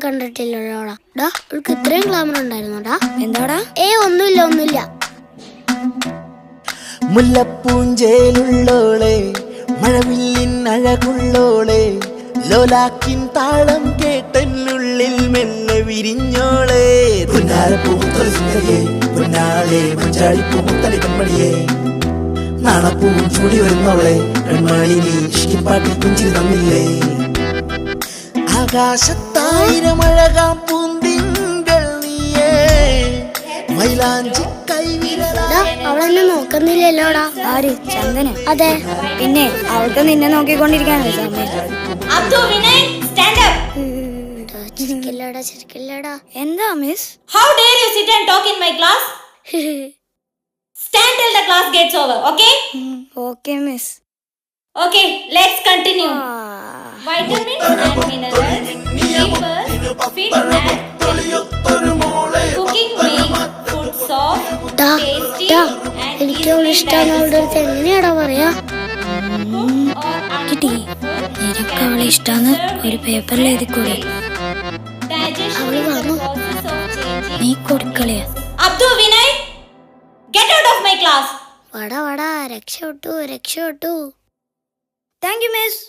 കണ്ടിട്ടില്ലോടാ. അവൾക്ക് ഇത്രയും ഗ്ലാമർ ഉണ്ടായിരുന്നോടാ? എന്താടാ? ഒന്നുമില്ല. മുല്ലപ്പൂഞ്ചേലുള്ളോളെ, മഴവില്ലിൻ അഴകുള്ളോളെ, ലോലാക്കിൻ താളം കേട്ടെന്നുള്ളിൽ മെല്ലെ വിരിഞ്ഞോളെ. പുന്നാരപ്പൂമുത്തല സുന്ദരിയെ, പൊന്നാളെ മഞ്ചാടിപ്പൂമുത്തല കൺമണിയെ, നാണപ്പൂവും ചൂടി വരുന്നവളെ, കൺമണി നീ ഇഷ്ടിപ്പാട്ടിൽ കുഞ്ചിരി തന്നില്ലേ. ആകാശത്തായിരം അഴകാം പൂന്തിങ്കൾ നീയേ, മൈലാഞ്ചി അവളെന്നെ നോക്കുന്നില്ലല്ലോടാ. ആര്? ചന്ദന? അതെ. പിന്നെ അവൾക്ക് നിന്നെ നോക്കിക്കൊണ്ടിരിക്കാനല്ലേ സമയം. ചിരിക്കില്ലടാ. എന്താ miss? How dare you sit and talk in my class? Stand till the class gets over, okay? Okay, miss. Okay, let's continue. Vitamins and minerals, fiber, fit and cooking makes food soft, tasty and എനിക്ക് അവളെ ഇഷ്ടമാണ്. അവളുടെ അടുത്ത് എങ്ങനെയാടാ പറയാ? കിട്ടി. നിനക്ക് അവളെ ഇഷ്ടാന്ന് ഒരു പേപ്പറിൽ എഴുതിക്കൂടെ? അവള് വന്നു. നീ കൊടുക്കളിയാ. Abdu, Vinay, get out of my class. വടാ രക്ഷപ്പെട്ടു. Thank you miss.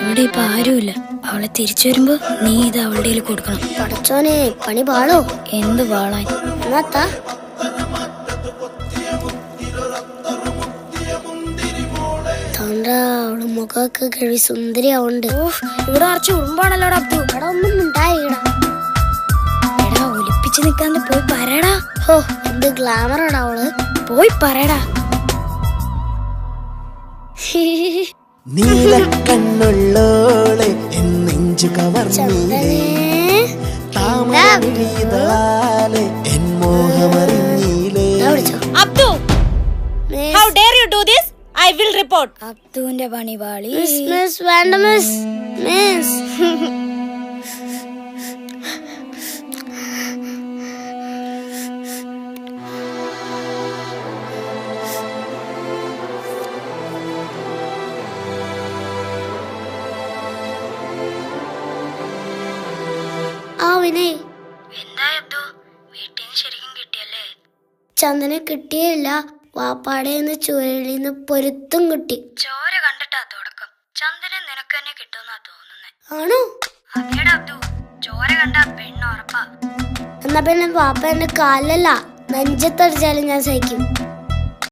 ഇവിടെ ഇപ്പൊ ആരുമില്ല. അവളെ തിരിച്ചു വരുമ്പോ നീ ഇത് അവളുടെ കയ്യിൽ കൊടുക്കണം. പടച്ചോനെ, പണി പാളോ? എന്ത് വാളാൻ? എന്നാത്താ അവള് മുഖമൊക്കെ കഴിവ് സുന്ദരിയാവുണ്ട്. ഇവിടെ അറച്ച് ഉറുമ്പാണല്ലോടാ അബ്ദു. ഇവിടെ ഒന്നും ഉണ്ടായിടാ. എടാ, ഒലിപ്പിച്ച് നിക്കാണ്ട് പോയി പറയടാ. ഹോ, എന്ത് ഗ്ലാമറാടാ അവള്. പോയി പറയടാ. നീലക്കണ്ണുള്ളോളെ എന്നെഞ്ചു കവർന്നീലേ, താമരവിഴിതാലെ എൻ മോഹമറിഞ്ഞീലേ. Abdu, how dare you do this? I will report. അബ്ദുവിന്റെ പണി പാളി. മിസ് വേണ്ട മിസ്. വിനയ്, ചന്ദന കിട്ടിയില്ല. വാപ്പാടേന്ന് ചുഴലിന്ന് പൊരുത്തും കിട്ടി. ചോര കണ്ടിട്ടാ തുടക്കം. ചന്ദനം നിനക്ക് തന്നെ കിട്ടുമെന്നാ തോന്നുന്നേ. ആണോ? അതേടാ അബ്ദു, ചോര കണ്ട പെണ്ണുറപ്പാ. എന്നാ പിന്നെ വാപ്പ എന്റെ കാലല്ല നെഞ്ചത്തടിച്ചാലും ഞാൻ സഹിക്കും.